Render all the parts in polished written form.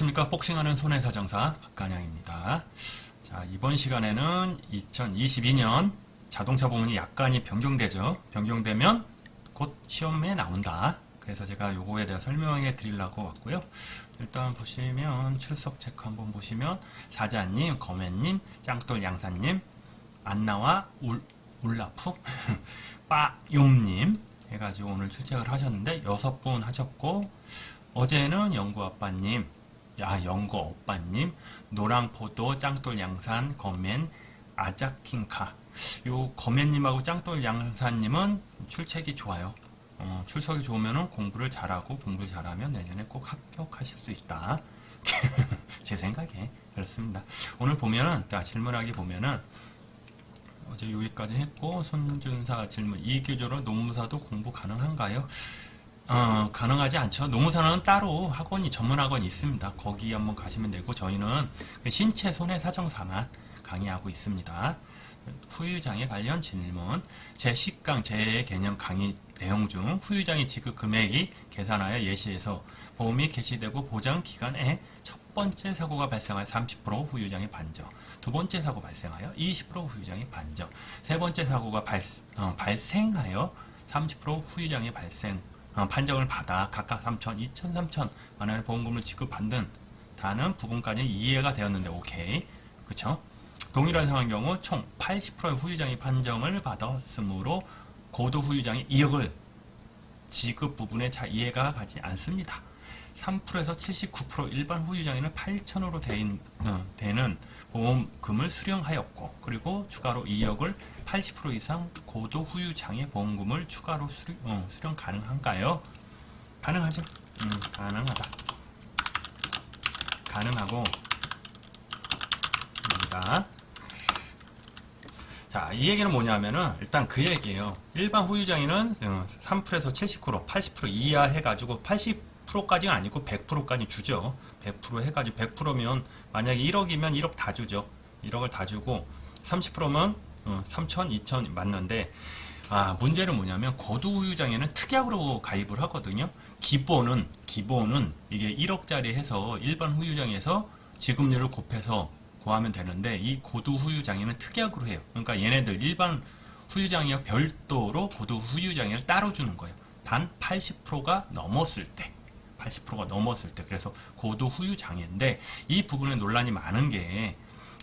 안녕하십니까. 복싱하는 손해사정사 박간양입니다. 자, 이번 시간에는 2022년 자동차 부문이 약간이 변경되죠. 변경되면 곧 시험에 나온다. 그래서 제가 요거에 대해 설명해 드리려고 왔고요. 일단 보시면 출석 체크 한번 보시면 사자님, 거맨님, 짱돌 양사님, 안나와 울라프, 빠용님 해가지고 오늘 출첵을 하셨는데 6분 하셨고, 어제는 영구아빠님, 영거 오빠님, 노랑포도, 짱돌 양산, 거맨, 아자킹카. 요 거맨님하고 짱돌 양산님은 출첵이 좋아요. 출석이 좋으면 공부를 잘하고, 공부를 잘하면 내년에 꼭 합격하실 수 있다. 제 생각에 그렇습니다. 오늘 보면은, 질문하기 보면은, 어제 여기까지 했고, 손준사 질문, 이교조로 노무사도 공부 가능한가요? 가능하지 않죠. 노무사는 따로 학원이, 전문 학원이 있습니다. 거기 한번 가시면 되고, 저희는 신체 손해사정사만 강의하고 있습니다. 후유장애 관련 질문, 제10강 제 개념 강의 내용 중 후유장애 지급 금액이 계산하여 예시에서 보험이 개시되고 보장 기간에 첫 번째 사고가 발생하여 30% 후유장애 반정, 두 번째 사고 발생하여 20% 후유장애 반정, 세 번째 사고가 발생하여 30% 후유장애 발생, 판정을 받아 각각 3천, 2천, 3천 만원의 보험금을 지급받는 다는 부분까지 이해가 되었는데 오케이. 그쵸? 동일한 상황의 경우 총 80%의 후유장애 판정을 받았으므로 고도 후유장애 2억을 지급 부분에 잘 이해가 가지 않습니다. 3%에서 79% 일반 후유장애는 8천으로 되는 보험금을 수령하였고, 그리고 추가로 2억을 80% 이상 고도 후유장애 보험금을 추가로 수령 가능한가요? 가능하죠. 가능하다. 가능하고 입니다. 자, 이 얘기는 뭐냐면은 일단 그 얘기예요. 일반 후유장애는 3%에서 79%, 80% 이하 해가지고 80%까지는 아니고 100%까지 주죠. 100% 해가지고 100%면 만약에 1억이면 1억 다 주죠. 1억을 다 주고 30%면 3천, 2천 맞는데, 문제는 뭐냐면 고도 후유장애는 특약으로 가입을 하거든요. 기본은 이게 1억짜리 해서 일반 후유장애에서 지급률을 곱해서 구하면 되는데, 이 고도 후유장애는 특약으로 해요. 그러니까 얘네들 일반 후유장애와 별도로 고도 후유장애를 따로 주는 거예요. 단 80%가 넘었을 때. 80%가 넘었을 때. 그래서 고도 후유장애인데, 이 부분에 논란이 많은 게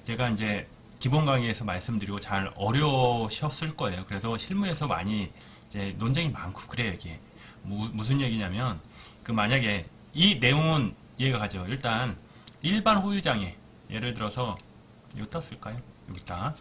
제가 이제 기본 강의에서 말씀드리고 잘 어려우셨을 거예요. 그래서 실무에서 많이 이제 논쟁이 많고 그래요. 이게 무슨 얘기냐면, 만약에 이 내용은 이해가 가죠. 일단 일반 후유장애, 예를 들어서 여기다 쓸까요? 여기다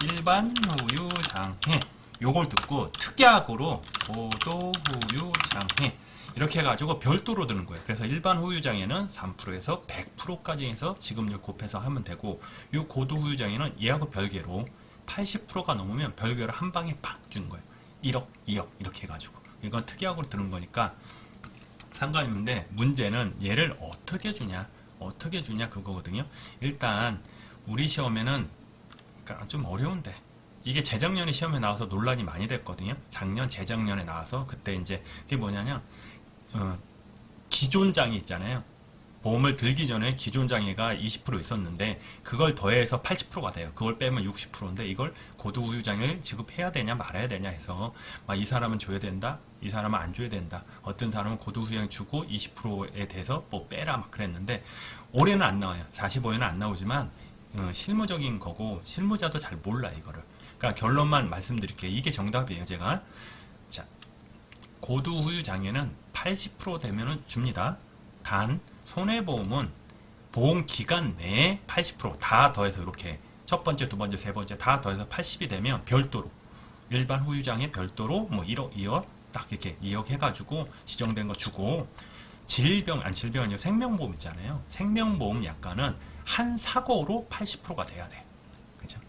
일반 후유장애 요걸 듣고 특약으로 고도 후유장애 이렇게 해가지고 별도로 드는 거예요. 그래서 일반 후유장애는 3%에서 100%까지 해서 지급률 곱해서 하면 되고, 요 고도 후유장애는 얘하고 별개로 80%가 넘으면 별개로 한 방에 팍 주는 거예요. 1억, 2억 이렇게 해가지고. 이건 특약으로 드는 거니까 상관없는데, 문제는 얘를 어떻게 주냐 그거거든요. 일단 우리 시험에는 좀 어려운데, 이게 재작년에 시험에 나와서 논란이 많이 됐거든요. 작년, 재작년에 나와서 그때 이제 그게 뭐냐면 기존 장애 있잖아요. 보험을 들기 전에 기존 장애가 20% 있었는데 그걸 더해서 80%가 돼요. 그걸 빼면 60%인데 이걸 고도 후유장애를 지급해야 되냐 말아야 되냐 해서 이 사람은 줘야 된다, 이 사람은 안 줘야 된다, 어떤 사람은 고도 후유장애 주고 20%에 대해서 뭐 빼라 막 그랬는데, 올해는 안 나와요. 45에는 안 나오지만 실무적인 거고 실무자도 잘 몰라 이거를. 그러니까 결론만 말씀드릴게요. 이게 정답이에요. 제가 자, 고도 후유장애는 80% 되면은 줍니다. 단 손해보험은 보험 기간 내에 80%다 더해서 이렇게 첫 번째, 두 번째, 세 번째 다 더해서 80이 되면 별도로 일반 후유장애 별도로 뭐 1억, 2억 딱 이렇게 2억 해가지고 지정된 거 주고, 질병 아니요 생명보험 있잖아요. 생명보험 약관은 한 사고로 80%가 돼야 돼. 그죠?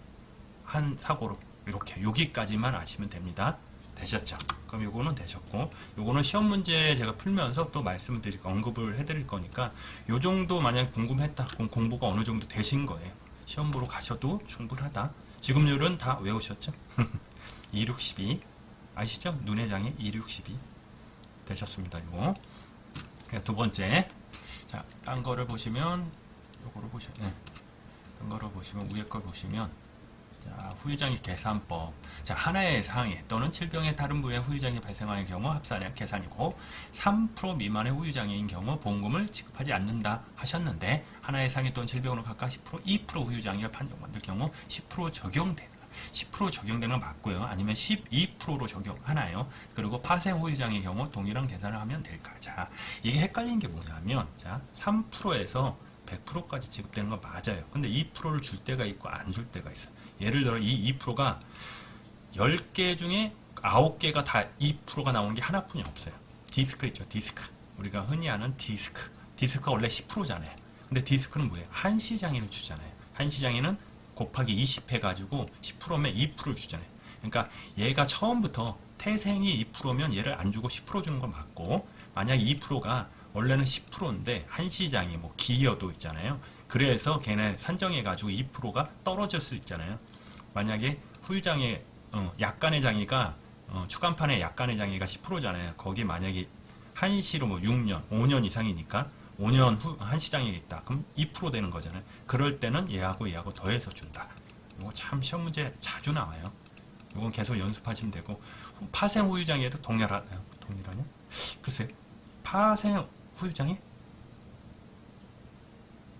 한 사고로 이렇게 여기까지만 아시면 됩니다. 되셨죠? 그럼 요거는 되셨고, 요거는 시험 문제 제가 풀면서 또 말씀을 드리고 언급을 해드릴 거니까 요 정도 만약 궁금했다 그럼 공부가 어느 정도 되신 거예요. 시험 보러 가셔도 충분하다. 지급률은 다 외우셨죠? 2, 6, 12 아시죠? 눈의 장애 2, 6, 12 되셨습니다. 이거. 두 번째. 자, 딴 거를 보시면, 요거를 보시면, 네. 딴 거를 보시면, 위에 걸 보시면, 자, 후유장애 계산법. 자, 하나의 상해 또는 질병의 다른 부위에 후유장애 발생하는 경우 합산량 계산이고, 3% 미만의 후유장애인 경우 보험금을 지급하지 않는다 하셨는데, 하나의 상해 또는 질병으로 각각 10%, 2% 후유장애를 판정받을 경우 10% 적용된다. 10% 적용되는 건 맞고요. 아니면 12%로 적용하나요? 그리고 파생 후유장의 경우 동일한 계산을 하면 될까? 자, 이게 헷갈리는 게 뭐냐면, 자, 3%에서 100%까지 지급되는 건 맞아요. 근데 2%를 줄 때가 있고 안 줄 때가 있어요. 예를 들어 이 2%가 10개 중에 9개가 다 2%가 나오는 게 하나뿐이 없어요. 디스크 있죠, 디스크. 우리가 흔히 아는 디스크. 디스크가 원래 10%잖아요. 근데 디스크는 뭐예요? 한시장애를 주잖아요. 한시장애는 곱하기 20 해가지고 10%면 2%를 주잖아요. 그러니까 얘가 처음부터 태생이 2%면 얘를 안 주고 10% 주는 건 맞고, 만약 2%가 원래는 10%인데 한시장애 뭐 기여도 있잖아요. 그래서 걔네 산정해가지고 2%가 떨어질 수 있잖아요. 만약에 후유장애 약간의 장애가 추간판의 약간의 장애가 10%잖아요. 거기 만약에 한시로 뭐 6년, 5년 이상이니까 5년 후 한시장애가 있다. 그럼 2% 되는 거잖아요. 그럴 때는 얘하고 더해서 준다. 이거 참 시험 문제 자주 나와요. 이건 계속 연습하시면 되고, 파생 후유장애도 동일하냐? 글쎄, 파생 후유장애?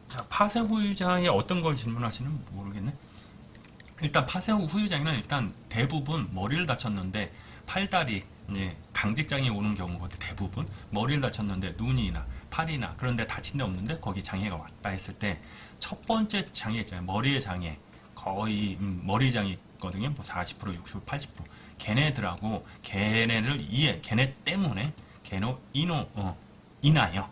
자, 파생 후유장애 어떤 걸 질문하시는 모르겠네. 일단 파생 후유장애는 일단 대부분 머리를 다쳤는데 팔다리, 강직장애 오는 경우거든. 대부분 머리를 다쳤는데 눈이나 팔이나 그런데 다친 데 없는데 거기 장애가 왔다 했을 때 첫 번째 장애 있잖아요. 머리의 장애 거의 머리 장애거든요. 뭐 40%, 60%, 80%. 걔네들하고 걔네 때문에 이나요.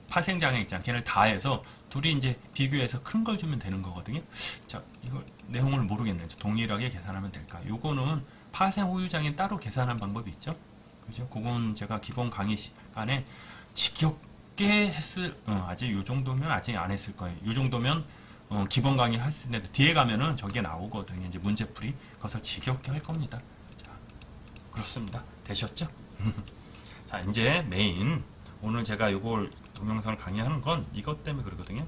파생 장애 있잖아요. 걔네를 다 해서 둘이 이제 비교해서 큰 걸 주면 되는 거거든요. 자, 이걸 내용을 모르겠네요. 동일하게 계산하면 될까? 요거는 파생 후유장애 따로 계산한 방법이 있죠. 그죠? 그건 제가 기본 강의 시간에 지겹게 아직 요 정도면 아직 안 했을 거예요. 요 정도면 기본 강의 했을 때도 뒤에 가면은 저게 나오거든요. 이제 문제풀이. 그래서 지겹게 할 겁니다. 자, 그렇습니다. 되셨죠? 자, 이제 메인. 오늘 제가 요걸 동영상을 강의하는 건 이것 때문에 그러거든요.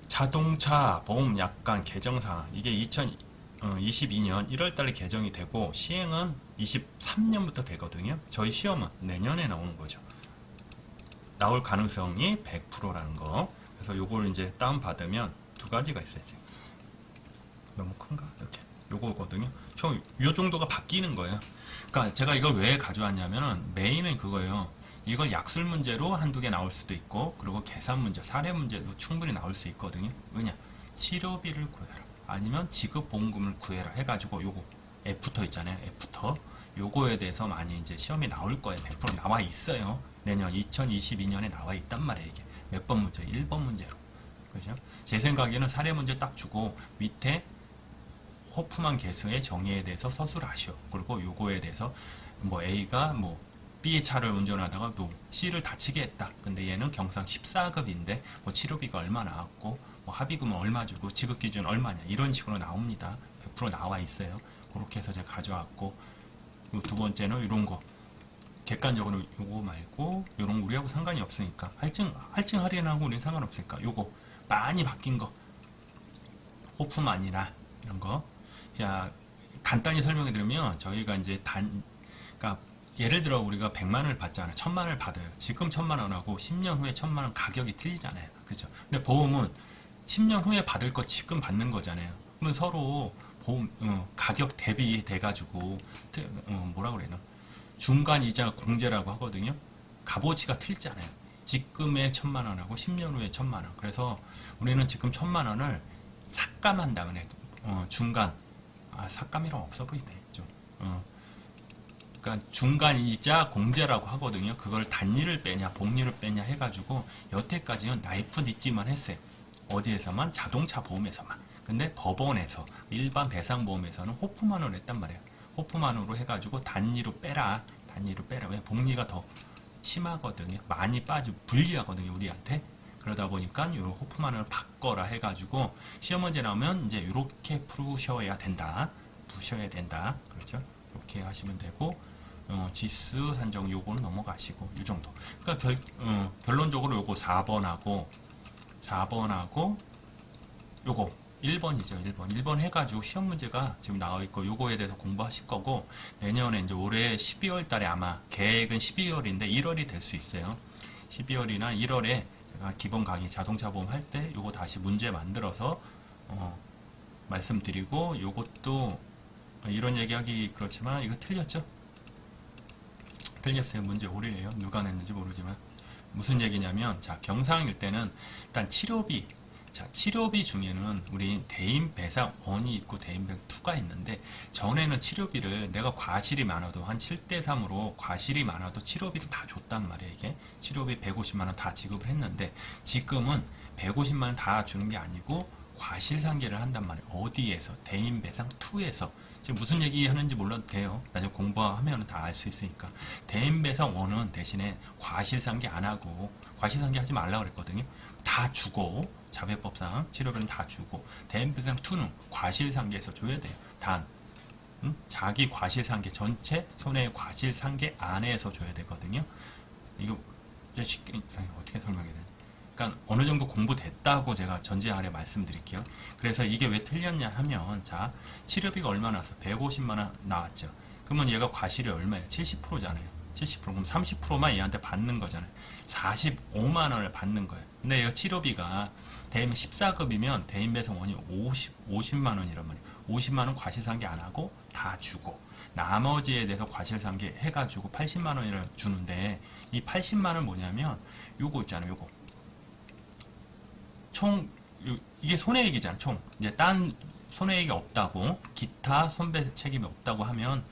자동차 보험 약관 개정사항. 이게 2022년 1월달에 개정이 되고 시행은 23년부터 되거든요. 저희 시험은 내년에 나오는 거죠. 나올 가능성이 100%라는 거. 그래서 요걸 이제 다운받으면 두 가지가 있어요. 너무 큰가? 이렇게. 요거거든요. 요 정도가 바뀌는 거예요. 그러니까 제가 이걸 왜 가져왔냐면은 메인은 그거예요. 이걸 약술 문제로 한두 개 나올 수도 있고, 그리고 계산 문제, 사례 문제도 충분히 나올 수 있거든요. 왜냐? 치료비를 구해라. 아니면 지급보험금을 구해라 해가지고 요거 애프터 있잖아요. 애프터. 요거에 대해서 많이 이제 시험에 나올 거예요. 100% 나와 있어요. 내년 2022년에 나와 있단 말이에요. 이게 몇 번 문제? 1번 문제로. 그죠? 제 생각에는 사례 문제 딱 주고 밑에 호프만 개수의 정의에 대해서 서술을 하시오. 그리고 요거에 대해서 뭐 A가 뭐 B의 차를 운전하다가 또 C를 다치게 했다. 근데 얘는 경상 14급인데 뭐 치료비가 얼마 나왔고 뭐 합의금은 얼마 주고 지급 기준 얼마냐 이런 식으로 나옵니다. 100% 나와 있어요. 그렇게 해서 제가 가져왔고, 두 번째는 이런 거 객관적으로 요거 말고 요런 우리하고 상관이 없으니까 할증 할인하고 우리는 상관없으니까 요거 많이 바뀐 거 호프만이나 이런 거. 자, 간단히 설명해 드리면 저희가 이제 그러니까 예를 들어 우리가 100만 원을 받잖아요. 1000만 원을 받아요. 지금 1000만 원하고 10년 후에 1000만 원 가격이 틀리잖아요. 그렇죠? 근데 보험은 10년 후에 받을 거 지금 받는 거잖아요. 그러면 서로 보험 가격 대비돼 가지고 뭐라 그래나? 중간 이자 공제라고 하거든요. 값어치가 틀리잖아요. 지금의 1000만 원하고 10년 후에 1000만 원. 그래서 우리는 지금 1000만 원을 삭감한다 그래. 중간 삭감이랑 없어 보이네. 좀. 그러니까 중간 이자 공제라고 하거든요. 그걸 단위를 빼냐 복리를 빼냐 해가지고 여태까지는 나이프 닛지만 했어요. 어디에서만? 자동차 보험에서만. 근데 법원에서 일반 배상보험에서는 호프만으로 했단 말이에요. 호프만으로 해가지고 단위로 빼라. 왜? 복리가 더 심하거든요. 많이 불리하거든요. 우리한테. 그러다 보니까 요 호프만을 바꿔라 해가지고 시험 문제 나오면 이제 이렇게 푸셔야 된다. 그렇죠? 이렇게 하시면 되고, 지수 산정 요거는 넘어가시고 이 정도. 그러니까 결론적으로 요거 4번하고 요거 1번이죠. 1번 해가지고 시험 문제가 지금 나와 있고 요거에 대해서 공부하실 거고 내년에 이제 올해 12월 달에 아마 계획은 12월인데 1월이 될 수 있어요. 12월이나 1월에 제가 기본 강의 자동차 보험 할 때 요거 다시 문제 만들어서 말씀드리고 요것도 이런 얘기하기 그렇지만 이거 틀렸죠? 틀렸어요. 문제 오류예요. 누가 냈는지 모르지만 무슨 얘기냐면 자 경상일 때는 일단 치료비 자 치료비 중에는 우리 대인배상 1이 있고 대인배상 2가 있는데 전에는 치료비를 내가 과실이 많아도 한 7대3으로 과실이 많아도 치료비를 다 줬단 말이에요. 이게 치료비 150만원 다 지급을 했는데 지금은 150만원 다 주는 게 아니고 과실상계를 한단 말이에요. 어디에서? 대인배상 2에서. 지금 무슨 얘기 하는지 몰라도 돼요. 나중에 공부하면 다 알 수 있으니까. 대인배상 1은 대신에 과실상계 안 하고, 과실상계 하지 말라고 그랬거든요. 다 주고, 자회법상 치료비는 다 주고, 대인배상 2는 과실상계에서 줘야 돼요. 단, 자기 과실상계 전체 손해의 과실상계 안에서 줘야 되거든요. 이거 쉽게 어떻게 설명해야 되나? 그러니까 어느 정도 공부됐다고 제가 전제 아래 말씀드릴게요. 그래서 이게 왜 틀렸냐 하면 자 치료비가 얼마 나왔어? 150만 원 나왔죠. 그러면 얘가 과실이 얼마예요? 70%잖아요. 70% 그럼 30%만 얘한테 받는 거잖아요. 45만 원을 받는 거예요. 근데 얘가 치료비가 대인 14급이면 대인배상원이 50만 원이란 말이에요. 50만 원 과실상계 안 하고 다 주고 나머지에 대해서 과실상계 해가지고 80만 원을 주는데 이 80만 원 뭐냐면 요거 있잖아요. 요거 총 이게 손해액이잖아. 총 이제 딴 손해액이 없다고 기타 손배세 책임이 없다고 하면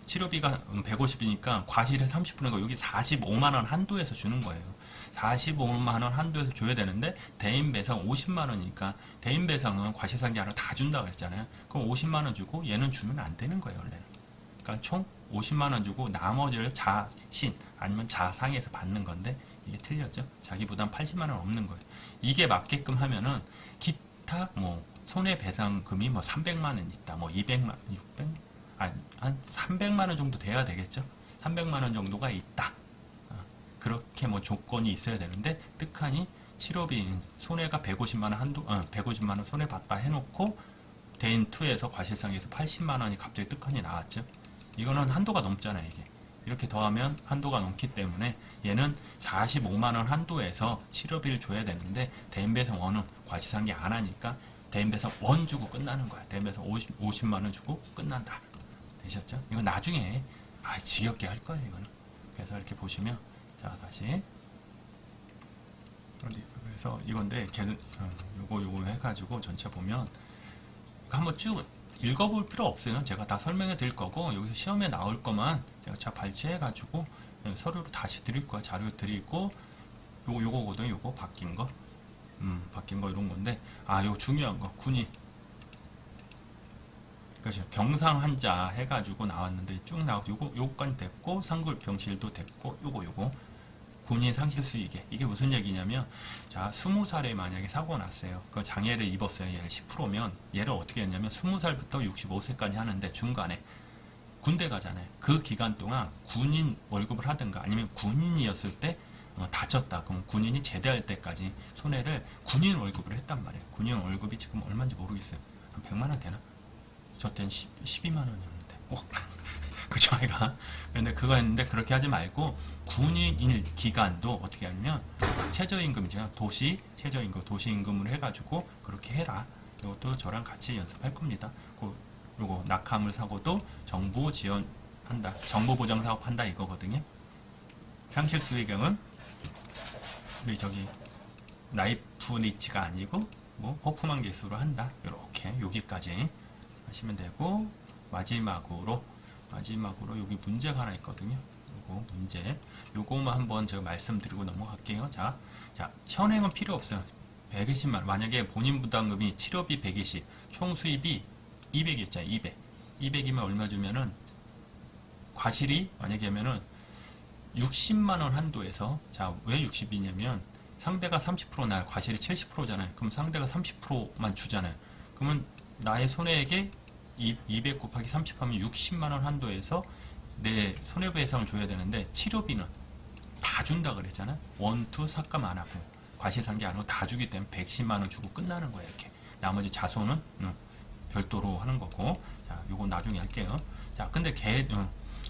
치료비가 150이니까 과실의 30%가 여기 45만 원 한도에서 주는 거예요. 45만 원 한도에서 줘야 되는데 대인배상 50만 원이니까 대인배상은 과실상계 하나 다 준다고 그랬잖아요. 그럼 50만 원 주고 얘는 주면 안 되는 거예요, 원래는. 그러니까 총 50만 원 주고 나머지를 자신 아니면 자상에서 받는 건데 이게 틀렸죠. 자기 부담 80만 원 없는 거예요. 이게 맞게끔 하면은 기타 뭐 손해배상금이 뭐 300만 원 있다. 뭐 200만 원, 600 한 300만 원 정도 돼야 되겠죠. 300만 원 정도가 있다. 그렇게 뭐 조건이 있어야 되는데 뜻하니 치료비 손해가 150만 원 한도 150만 원 손해 봤다 해 놓고 대인 2에서 과실상에서 80만 원이 갑자기 뜻하니 나왔죠. 이거는 한도가 넘잖아요, 이게. 이렇게 더하면 한도가 넘기 때문에 얘는 45만 원 한도에서 치료비를 줘야 되는데 대인배상 1은 과실상계 안 하니까 대인배상 1 주고 끝나는 거야. 대인배상 50만 원 주고 끝난다. 되셨죠? 이거 나중에 지겹게 할 거예요, 이거는. 그래서 이렇게 보시면 자, 다시 그래서 이건데 요거 해가지고 전체 보면 이거 한번 쭉 읽어볼 필요 없어요. 제가 다 설명해 드릴 거고 여기서 시험에 나올 거만 제가 발췌해 가지고 서류로 다시 드릴 거야. 자료 드리고 요거거든. 요거 바뀐 거 이런 건데 요 중요한 거 군인 그렇죠. 경상 한자 해가지고 나왔는데 쭉 나오고 요거까지 됐고 상급 병실도 됐고 요거 군인 상실수익에 이게 무슨 얘기냐면 자 20살에 만약에 사고가 났어요. 그 장애를 입었어요. 얘를 10%면 얘를 어떻게 했냐면 20살부터 65세까지 하는데 중간에 군대 가잖아요. 그 기간 동안 군인 월급을 하든가 아니면 군인이었을 때 다쳤다. 그럼 군인이 제대할 때까지 손해를 군인 월급을 했단 말이에요. 군인 월급이 지금 얼마인지 모르겠어요. 한 100만 원 되나? 저 때는 12만 원이었는데. 그쵸, 아이가. 근데 그거 했는데 그렇게 하지 말고 군인일 기간도 어떻게 하냐면 최저임금이죠. 최저임금, 도시임금으로 해가지고 그렇게 해라. 이것도 저랑 같이 연습할 겁니다. 요거 낙하물 사고도 정부 지원한다. 정부 보장 사업 한다 이거거든요. 상실 수익액은 우리 저기 나이프 니치가 아니고 뭐 호프만 개수로 한다. 이렇게 여기까지 하시면 되고 마지막으로 여기 문제가 하나 있거든요. 요거 문제 요거만 한번 제가 말씀드리고 넘어갈게요. 자 현행은 필요 없어요. 120만 원. 만약에 본인 부담금이 치료비 120 총 수입이 200이었잖아요. 200이면 얼마 주면은 과실이 만약에 하면은 60만 원 한도에서 자 왜 60이냐면 상대가 30%나 과실이 70%잖아요. 그럼 상대가 30%만 주잖아요. 그러면 나의 손해액에 200 곱하기 30 하면 60만 원 한도에서 내 손해배상을 줘야 되는데 치료비는 다 준다 그랬잖아. 원투 삭감 안 하고 과실상계 안 하고 다 주기 때문에 110만 원 주고 끝나는 거야. 이렇게 나머지 자손은 별도로 하는 거고. 자, 요거 나중에 할게요. 자, 근데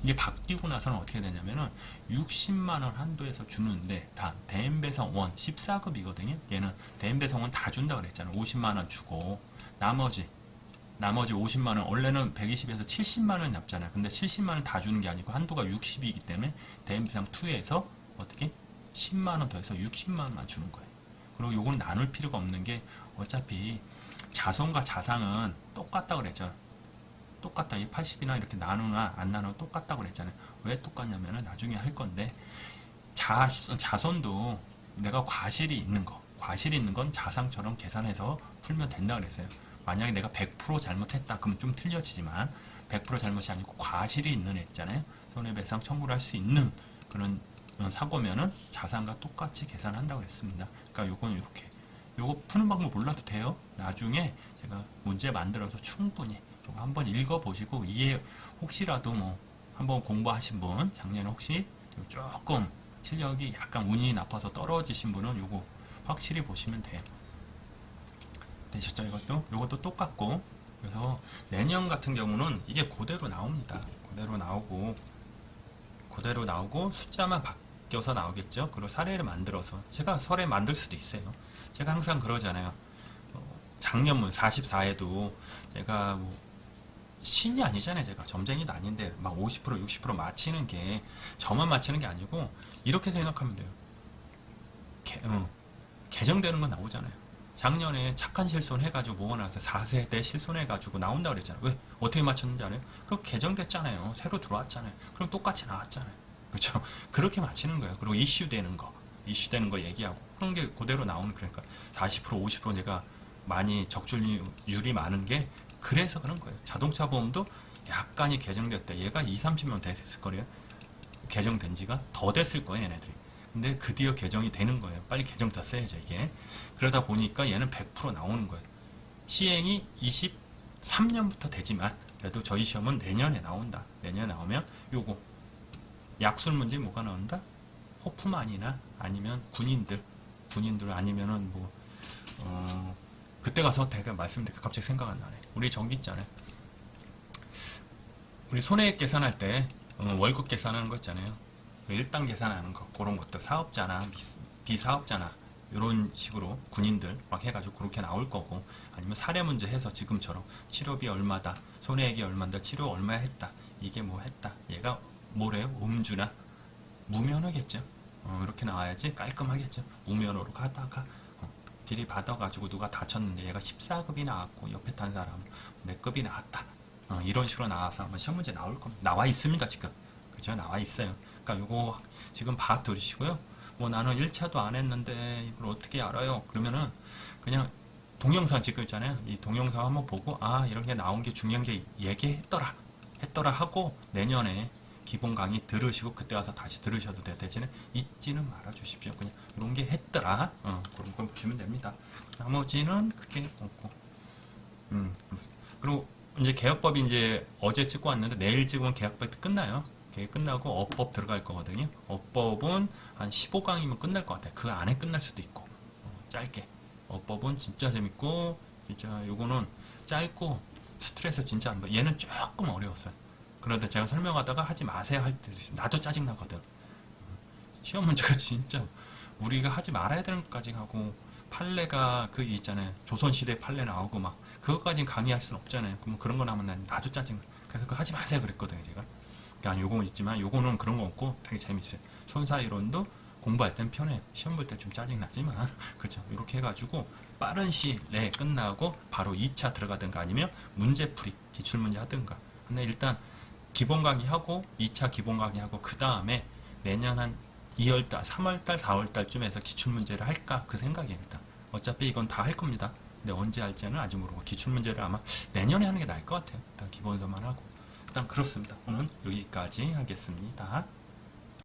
이게 바뀌고 나서는 어떻게 되냐면은 60만 원 한도에서 주는데 다 대인배상 원 14급이거든요. 얘는 대인배상은 다 준다 그랬잖아. 50만 원 주고 나머지 50만 원, 원래는 120에서 70만 원 납잖아요. 근데 70만 원 다 주는 게 아니고 한도가 60이기 때문에 대인배상 2에서 어떻게 10만 원 더해서 60만 원만 주는 거예요. 그리고 요건 나눌 필요가 없는 게 어차피 자손과 자상은 똑같다 그랬죠. 똑같다. 이 80이나 이렇게 나누나 안 나누나 똑같다 그랬잖아요. 왜 똑같냐면은 나중에 할 건데 자손도 내가 과실이 있는 건 자상처럼 계산해서 풀면 된다 그랬어요. 만약에 내가 100% 잘못했다 그러면 좀 틀려지지만 100% 잘못이 아니고 과실이 있는 애 있잖아요. 손해배상 청구를 할 수 있는 그런 사고면은 자산과 똑같이 계산한다고 했습니다. 그러니까 요건 이렇게 요거 푸는 방법 몰라도 돼요. 나중에 제가 문제 만들어서 충분히 요거 한번 읽어보시고 이해 혹시라도 뭐 한번 공부하신 분 작년에 혹시 조금 실력이 약간 운이 나빠서 떨어지신 분은 요거 확실히 보시면 돼요. 되셨죠? 요것도 똑같고. 그래서 내년 같은 경우는 이게 그대로 나옵니다. 그대로 나오고 숫자만 바뀌어서 나오겠죠. 그리고 사례를 만들어서 제가 사례 만들 수도 있어요. 제가 항상 그러잖아요. 작년문 44에도 제가 뭐 신이 아니잖아요. 제가 점쟁이도 아닌데 막 50% 60% 맞히는 게 저만 맞히는 게 아니고 이렇게 생각하면 돼요. 개정되는 건 나오잖아요. 작년에 착한 실손 해가지고 모아놔서 4세대 실손해가지고 나온다 그랬잖아요. 왜? 어떻게 맞췄는지 알아요? 그거 개정됐잖아요. 새로 들어왔잖아요. 그럼 똑같이 나왔잖아요. 그렇죠? 그렇게 맞히는 거예요. 그리고 이슈되는 거 얘기하고 그런 게 그대로 나오는. 그러니까 40% 50% 내가 많이 적출률이 많은 게 그래서 그런 거예요. 자동차 보험도 약간이 개정됐다. 얘가 30년 됐을 거예요. 개정된 지가 더 됐을 거예요, 얘네들이. 근데 그 뒤에 개정이 되는 거예요. 빨리 개정 됐어야죠, 이게. 그러다 보니까 얘는 100% 나오는 거예요. 시행이 23년부터 되지만 그래도 저희 시험은 내년에 나온다. 내년에 나오면 요거 약술 문제 뭐가 나온다? 호프만이나 아니면 군인들 아니면은 뭐 그때 가서 제가 말씀드릴까 갑자기 생각 안 나네. 우리 저기 있잖아요. 우리 손해액 계산할 때 월급 계산하는 거 있잖아요. 1단 계산하는 거 그런 것도 사업자나 비사업자나 이런 식으로 군인들 막 해가지고 그렇게 나올 거고 아니면 사례 문제 해서 지금처럼 치료비 얼마다 손해액이 얼마다 치료 얼마 했다 이게 뭐 했다 얘가 뭐래요? 음주나 무면허겠죠. 이렇게 나와야지 깔끔하겠죠. 무면허로 가다가 딜이 받아가지고 누가 다쳤는데 얘가 14급이 나왔고 옆에 탄 사람은 몇 급이 나왔다. 이런 식으로 나와서 한번 시험 문제 나올 겁니다. 나와 있습니다 지금. 그죠? 나와 있어요. 그러니까 요거 지금 들으시고요. 뭐 나는 1차도 안 했는데 이걸 어떻게 알아요? 그러면은 그냥 동영상 찍고 있잖아요. 이 동영상 한번 보고 아 이런 게 나온 게 중요한 게 얘기했더라 하고 내년에 기본 강의 들으시고 그때 와서 다시 들으셔도 돼요. 대신에 잊지는 말아 주십시오. 그냥 이런 게 했더라 그런 거 보시면 됩니다. 나머지는 크게 없고 그리고 이제 개혁법이 이제 어제 찍고 왔는데 내일 찍으면 개혁법이 끝나요. 끝나고 업법 들어갈 거거든요. 업법은 한 15강이면 끝날 것 같아요. 그 안에 끝날 수도 있고 짧게. 업법은 진짜 재밌고 진짜 요거는 짧고 스트레스 진짜 안 받아요. 얘는 조금 어려웠어요. 그런데 제가 설명하다가 하지 마세요 할 때 나도 짜증나거든. 시험 문제가 진짜 우리가 하지 말아야 되는 것까지 하고 판례가 그 있잖아요. 조선시대 판례 나오고 막 그것까지 강의할 수는 없잖아요. 그럼 그런 거 나오면 나도 짜증나. 그래서 그거 하지 마세요 그랬거든요 제가. 그러니까 요거는 있지만 요거는 그런 거 없고 되게 재밌어요. 손사이론도 공부할 땐 편해요. 시험 볼 때 좀 짜증나지만 그렇죠. 이렇게 해가지고 빠른 시일 내에 끝나고 바로 2차 들어가든가 아니면 문제풀이 기출문제 하든가. 근데 일단 기본 강의하고 2차 기본 강의하고 그 다음에 내년 한 2월달, 3월달, 4월달쯤에서 기출문제를 할까 그 생각이에요. 일단 어차피 이건 다 할 겁니다. 근데 언제 할지는 아직 모르고 기출문제를 아마 내년에 하는 게 나을 것 같아요. 일단 기본서만 하고 일단 그렇습니다. 오늘 여기까지 하겠습니다.